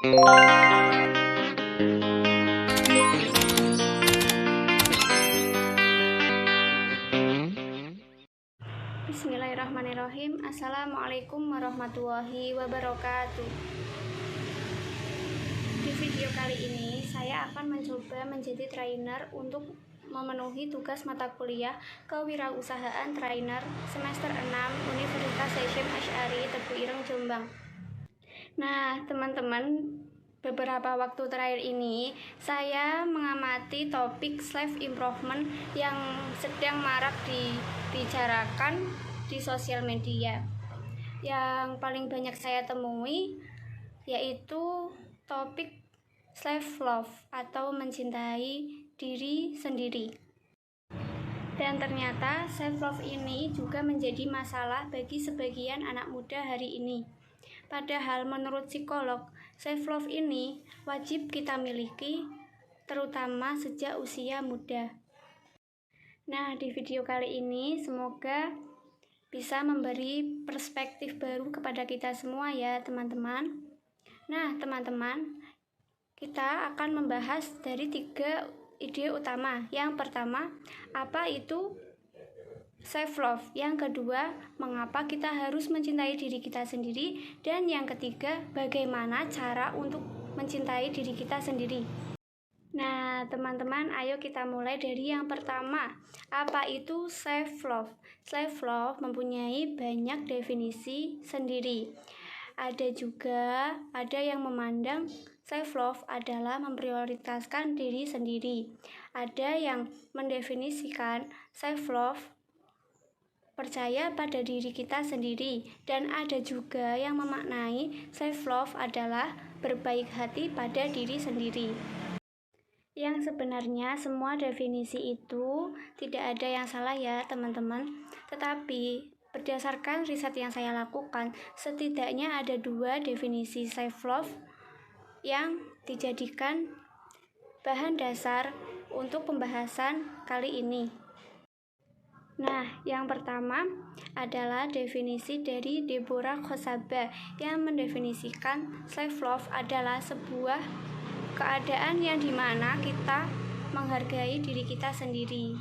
Bismillahirrahmanirrahim. Assalamualaikum warahmatullahi wabarakatuh. Di video kali ini saya akan mencoba menjadi trainer untuk memenuhi tugas mata kuliah Kewirausahaan Trainer semester 6 Universitas Hasyim Asy'ari Tebu Ireng Jombang. Nah, teman-teman, beberapa waktu terakhir ini saya mengamati topik self improvement yang sedang marak dibicarakan di sosial media. Yang paling banyak saya temui yaitu topik self love atau mencintai diri sendiri. Dan ternyata self love ini juga menjadi masalah bagi sebagian anak muda hari ini. Padahal menurut psikolog, self love ini wajib kita miliki, terutama sejak usia muda. Nah, di video kali ini semoga bisa memberi perspektif baru kepada kita semua ya, teman-teman. Nah, teman-teman, kita akan membahas dari 3 ide utama. Yang pertama, apa itu self love? Yang kedua, mengapa kita harus mencintai diri kita sendiri? Dan yang ketiga, bagaimana cara untuk mencintai diri kita sendiri? Nah, teman-teman, ayo kita mulai dari yang pertama. Apa itu self love? Self love mempunyai banyak definisi sendiri. Ada yang memandang self love adalah memprioritaskan diri sendiri. Ada yang mendefinisikan self love percaya pada diri kita sendiri, dan ada juga yang memaknai self love adalah berbaik hati pada diri sendiri. Yang sebenarnya semua definisi itu tidak ada yang salah ya, teman-teman. Tetapi berdasarkan riset yang saya lakukan, setidaknya ada 2 definisi self love yang dijadikan bahan dasar untuk pembahasan kali ini. Nah, yang pertama adalah definisi dari Deborah Khosaba yang mendefinisikan self love adalah sebuah keadaan yang dimana kita menghargai diri kita sendiri.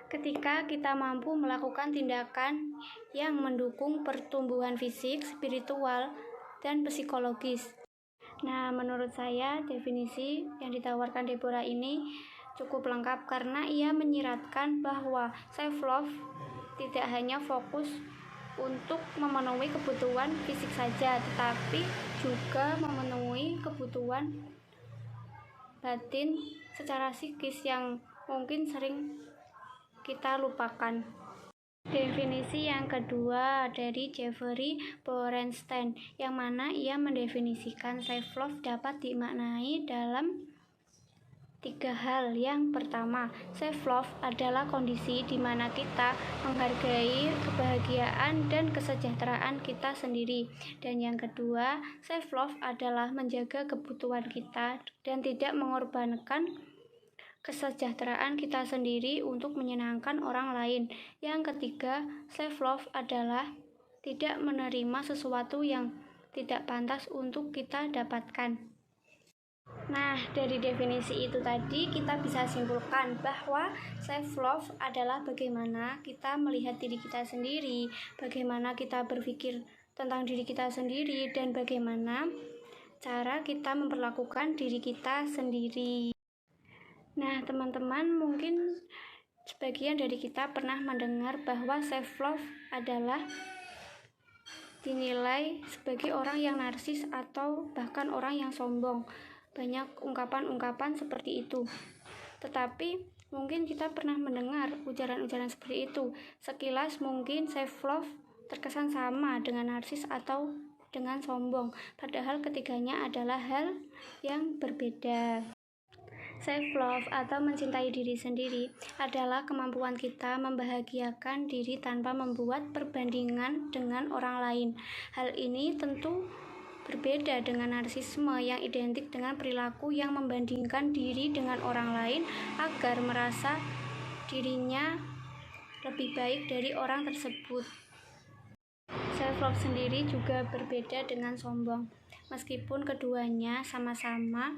Ketika kita mampu melakukan tindakan yang mendukung pertumbuhan fisik, spiritual, dan psikologis. Nah, menurut saya definisi yang ditawarkan Deborah ini cukup lengkap karena ia menyiratkan bahwa self love tidak hanya fokus untuk memenuhi kebutuhan fisik saja, tetapi juga memenuhi kebutuhan batin secara psikis yang mungkin sering kita lupakan. Definisi yang kedua dari Jeffrey Borenstein, yang mana ia mendefinisikan self love dapat dimaknai dalam 3 hal. Yang pertama, self love adalah kondisi di mana kita menghargai kebahagiaan dan kesejahteraan kita sendiri. Dan yang kedua, self love adalah menjaga kebutuhan kita dan tidak mengorbankan kesejahteraan kita sendiri untuk menyenangkan orang lain. Yang ketiga, self love adalah tidak menerima sesuatu yang tidak pantas untuk kita dapatkan. Nah, dari definisi itu tadi kita bisa simpulkan bahwa self love adalah bagaimana kita melihat diri kita sendiri, bagaimana kita berpikir tentang diri kita sendiri, dan bagaimana cara kita memperlakukan diri kita sendiri. Nah, teman-teman, mungkin sebagian dari kita pernah mendengar bahwa self love adalah dinilai sebagai orang yang narsis atau bahkan orang yang sombong. Banyak ungkapan-ungkapan seperti itu. Tetapi mungkin kita pernah mendengar ujaran-ujaran seperti itu. Sekilas mungkin self love terkesan sama dengan narsis atau dengan sombong, padahal ketiganya adalah hal yang berbeda. Self love atau mencintai diri sendiri adalah kemampuan kita membahagiakan diri tanpa membuat perbandingan dengan orang lain. Hal ini tentu berbeda dengan narsisme yang identik dengan perilaku yang membandingkan diri dengan orang lain agar merasa dirinya lebih baik dari orang tersebut. self love sendiri juga berbeda dengan sombong. Meskipun keduanya sama-sama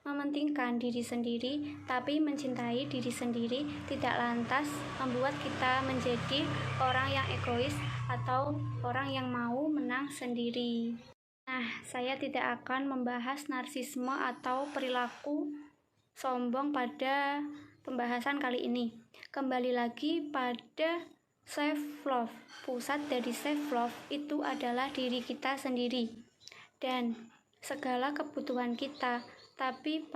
mementingkan diri sendiri, tapi mencintai diri sendiri tidak lantas membuat kita menjadi orang yang egois atau orang yang mau menang sendiri. Nah, saya tidak akan membahas narsisme atau perilaku sombong pada pembahasan kali ini. Kembali lagi pada self love. Pusat dari self love itu adalah diri kita sendiri dan segala kebutuhan kita. Tapi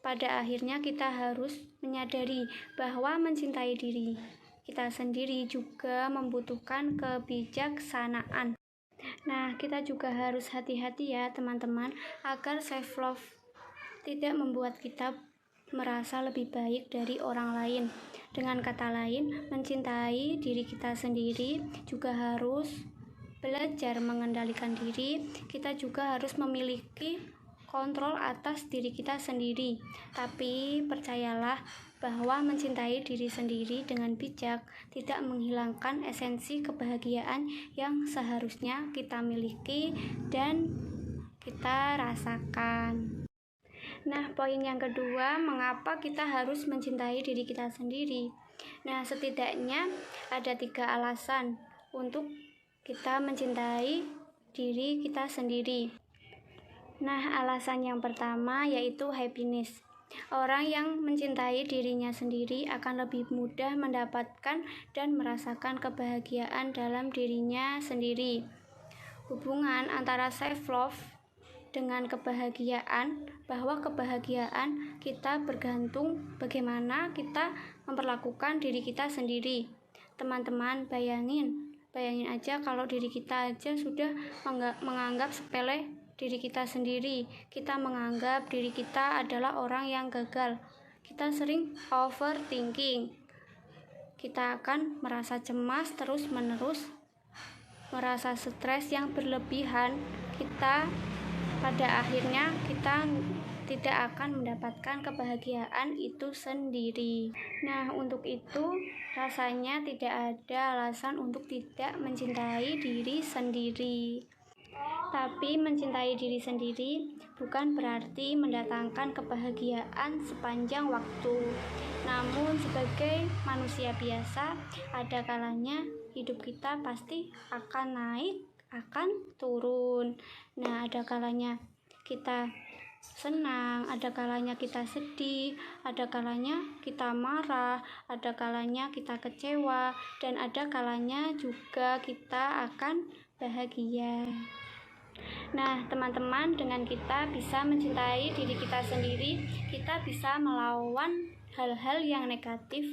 pada akhirnya kita harus menyadari bahwa mencintai diri kita sendiri juga membutuhkan kebijaksanaan. Nah, kita juga harus hati-hati ya teman-teman, agar self love tidak membuat kita merasa lebih baik dari orang lain. Dengan kata lain, mencintai diri kita sendiri juga harus belajar mengendalikan diri. Kita juga harus memiliki kontrol atas diri kita sendiri. Tapi percayalah bahwa mencintai diri sendiri dengan bijak tidak menghilangkan esensi kebahagiaan yang seharusnya kita miliki dan kita rasakan. Nah, poin yang kedua, mengapa kita harus mencintai diri kita sendiri? Nah, setidaknya ada 3 alasan untuk kita mencintai diri kita sendiri. Nah, alasan yang pertama yaitu happiness. Orang yang mencintai dirinya sendiri akan lebih mudah mendapatkan dan merasakan kebahagiaan dalam dirinya sendiri. Hubungan antara self love dengan kebahagiaan, bahwa kebahagiaan kita bergantung bagaimana kita memperlakukan diri kita sendiri. Teman-teman, bayangin aja kalau diri kita aja sudah menganggap sepele diri kita sendiri. Kita menganggap diri kita adalah orang yang gagal. Kita sering overthinking. Kita akan merasa cemas terus-menerus, merasa stres yang berlebihan. Pada akhirnya kita tidak akan mendapatkan kebahagiaan itu sendiri. Nah, untuk itu rasanya tidak ada alasan untuk tidak mencintai diri sendiri. Tapi mencintai diri sendiri bukan berarti mendatangkan kebahagiaan sepanjang waktu. Namun sebagai manusia biasa, ada kalanya hidup kita pasti akan naik, akan turun. Nah, ada kalanya kita senang, ada kalanya kita sedih, ada kalanya kita marah, ada kalanya kita kecewa, dan ada kalanya juga kita akan bahagia. Nah, teman-teman, dengan kita bisa mencintai diri kita sendiri, kita bisa melawan hal-hal yang negatif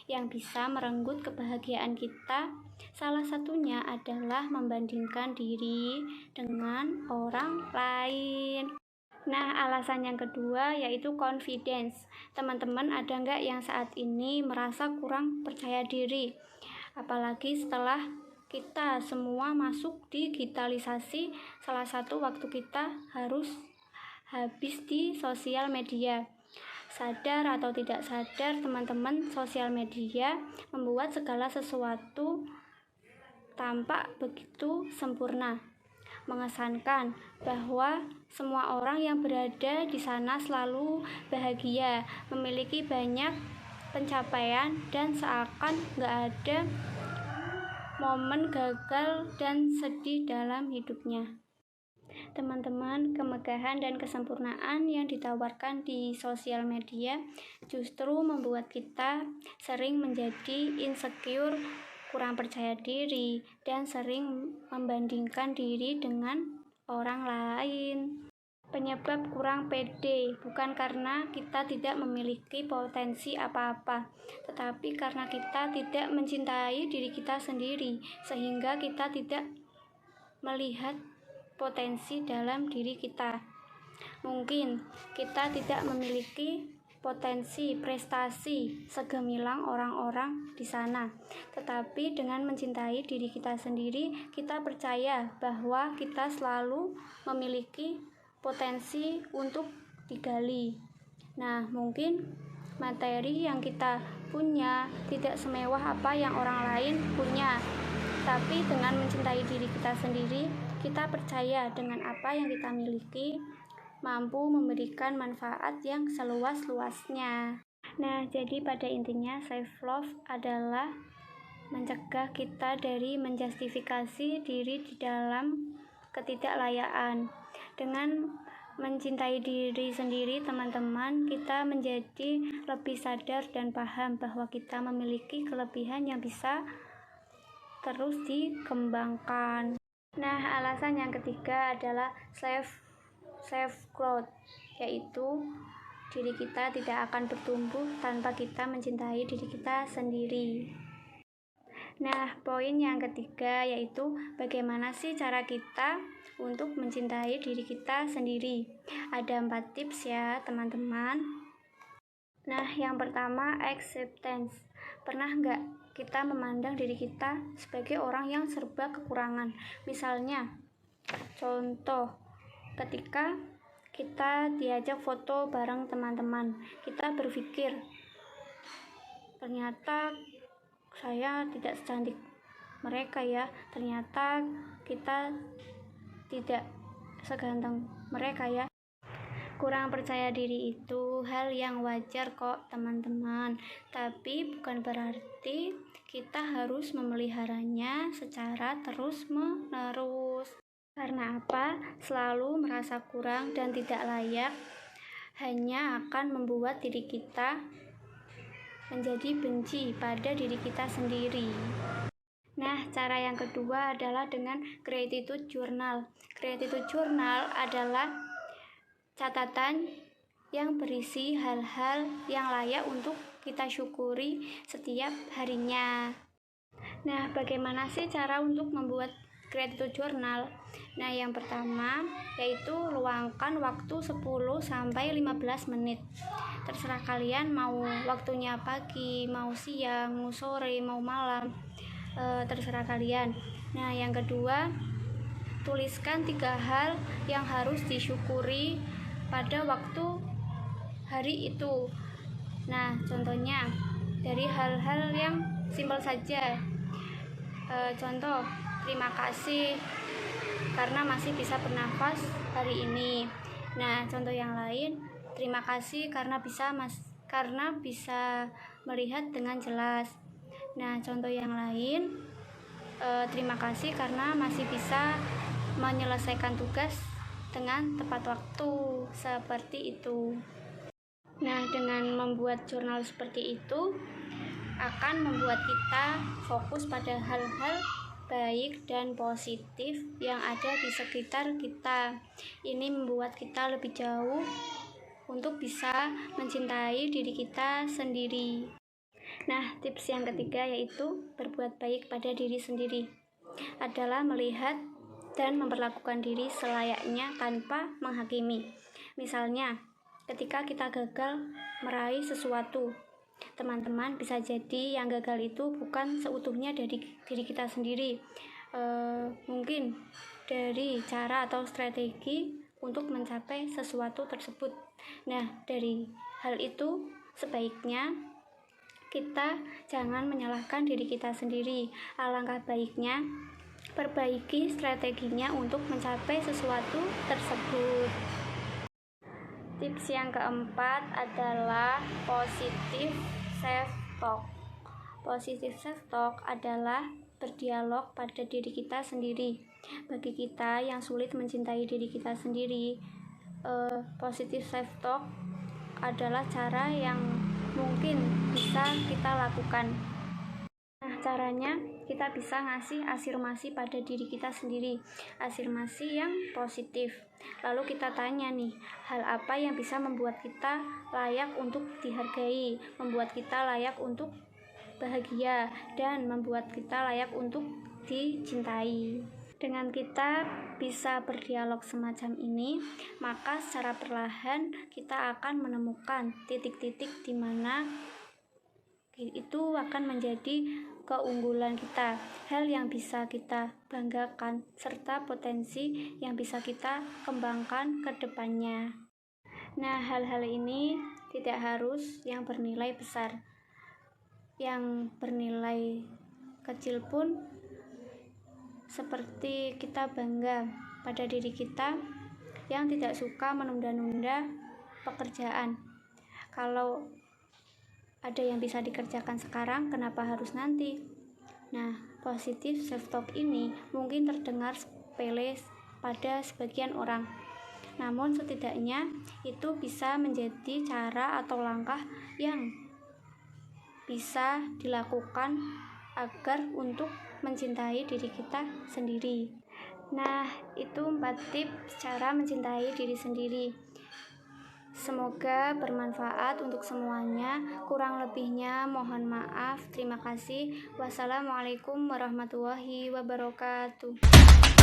yang bisa merenggut kebahagiaan kita. Salah satunya adalah membandingkan diri dengan orang lain. Nah, alasan yang kedua yaitu confidence. Teman-teman, ada nggak yang saat ini merasa kurang percaya diri? Apalagi setelah kita semua masuk digitalisasi, salah satu waktu kita harus habis di sosial media. Sadar atau tidak sadar, teman-teman, sosial media membuat segala sesuatu tampak begitu sempurna, mengesankan bahwa semua orang yang berada di sana selalu bahagia, memiliki banyak pencapaian, dan seakan gak ada momen gagal dan sedih dalam hidupnya. Teman-teman, kemegahan dan kesempurnaan yang ditawarkan di sosial media justru membuat kita sering menjadi insecure, kurang percaya diri, dan sering membandingkan diri dengan orang lain. Penyebab kurang pede bukan karena kita tidak memiliki potensi apa-apa, tetapi karena kita tidak mencintai diri kita sendiri, sehingga kita tidak melihat potensi dalam diri kita. Mungkin kita tidak memiliki potensi prestasi segemilang orang-orang di sana, tetapi dengan mencintai diri kita sendiri, kita percaya bahwa kita selalu memiliki potensi untuk digali. Nah, mungkin Materi yang kita punya tidak semewah apa yang orang lain punya, tapi dengan mencintai diri kita sendiri, kita percaya dengan apa yang kita miliki mampu memberikan manfaat yang seluas-luasnya. Nah, jadi pada intinya self love adalah mencegah kita dari menjustifikasi diri di dalam ketidaklayaan. Dengan mencintai diri sendiri, teman-teman, kita menjadi lebih sadar dan paham bahwa kita memiliki kelebihan yang bisa terus dikembangkan. Nah, alasan yang ketiga adalah self growth, yaitu diri kita tidak akan bertumbuh tanpa kita mencintai diri kita sendiri. Nah, poin yang ketiga yaitu bagaimana sih cara kita untuk mencintai diri kita sendiri. Ada 4 tips ya, teman-teman. Nah, yang pertama, acceptance. Pernah nggak kita memandang diri kita sebagai orang yang serba kekurangan? Misalnya, contoh, ketika kita diajak foto bareng teman-teman, kita berpikir, ternyata saya tidak secantik mereka ya, ternyata kita tidak seganteng mereka ya. Kurang percaya diri itu hal yang wajar kok, teman-teman, tapi bukan berarti kita harus memeliharanya secara terus-menerus. Karena apa? Selalu merasa kurang dan tidak layak hanya akan membuat diri kita menjadi benci pada diri kita sendiri. Nah, cara yang kedua adalah dengan gratitude journal. Gratitude journal adalah catatan yang berisi hal-hal yang layak untuk kita syukuri setiap harinya. Nah, bagaimana sih cara untuk membuat gratitude journal? Nah, yang pertama yaitu luangkan waktu 10-15 menit. Terserah kalian mau waktunya pagi, mau siang, mau sore, mau malam, terserah kalian. Nah, yang kedua, tuliskan 3 hal yang harus disyukuri pada waktu hari itu. Nah, contohnya dari hal-hal yang simpel saja. Contoh, terima kasih karena masih bisa bernafas hari ini. Nah, contoh yang lain, terima kasih karena bisa melihat dengan jelas. Nah, contoh yang lain, terima kasih karena masih bisa menyelesaikan tugas dengan tepat waktu, seperti itu. Nah, dengan membuat jurnal seperti itu akan membuat kita fokus pada hal-hal baik dan positif yang ada di sekitar kita. Ini membuat kita lebih jauh untuk bisa mencintai diri kita sendiri. Nah, tips yang ketiga yaitu berbuat baik pada diri sendiri adalah melihat dan memperlakukan diri selayaknya tanpa menghakimi. Misalnya, ketika kita gagal meraih sesuatu, teman-teman, bisa jadi yang gagal itu bukan seutuhnya dari diri kita sendiri, mungkin dari cara atau strategi untuk mencapai sesuatu tersebut. Nah, dari hal itu sebaiknya kita jangan menyalahkan diri kita sendiri. Alangkah baiknya perbaiki strateginya untuk mencapai sesuatu tersebut. Tips yang keempat adalah positive self-talk. Positive self-talk adalah berdialog pada diri kita sendiri. Bagi kita yang sulit mencintai diri kita sendiri, positive self-talk adalah cara yang mungkin bisa kita lakukan. Nah, caranya kita bisa ngasih afirmasi pada diri kita sendiri, afirmasi yang positif. Lalu kita tanya nih, hal apa yang bisa membuat kita layak untuk dihargai, membuat kita layak untuk bahagia, dan membuat kita layak untuk dicintai. Dengan kita bisa berdialog semacam ini, maka secara perlahan kita akan menemukan titik-titik di mana itu akan menjadi keunggulan kita, hal yang bisa kita banggakan, serta potensi yang bisa kita kembangkan ke depannya. Nah, hal-hal ini tidak harus yang bernilai besar. Yang bernilai kecil pun seperti kita bangga pada diri kita yang tidak suka menunda-nunda pekerjaan. Kalau ada yang bisa dikerjakan sekarang, kenapa harus nanti? Nah, positif self-talk ini mungkin terdengar sepele pada sebagian orang. Namun setidaknya itu bisa menjadi cara atau langkah yang bisa dilakukan agar untuk mencintai diri kita sendiri. Nah, itu 4 tips cara mencintai diri sendiri. Semoga bermanfaat untuk semuanya. Kurang lebihnya mohon maaf. Terima kasih. Wassalamualaikum warahmatullahi wabarakatuh.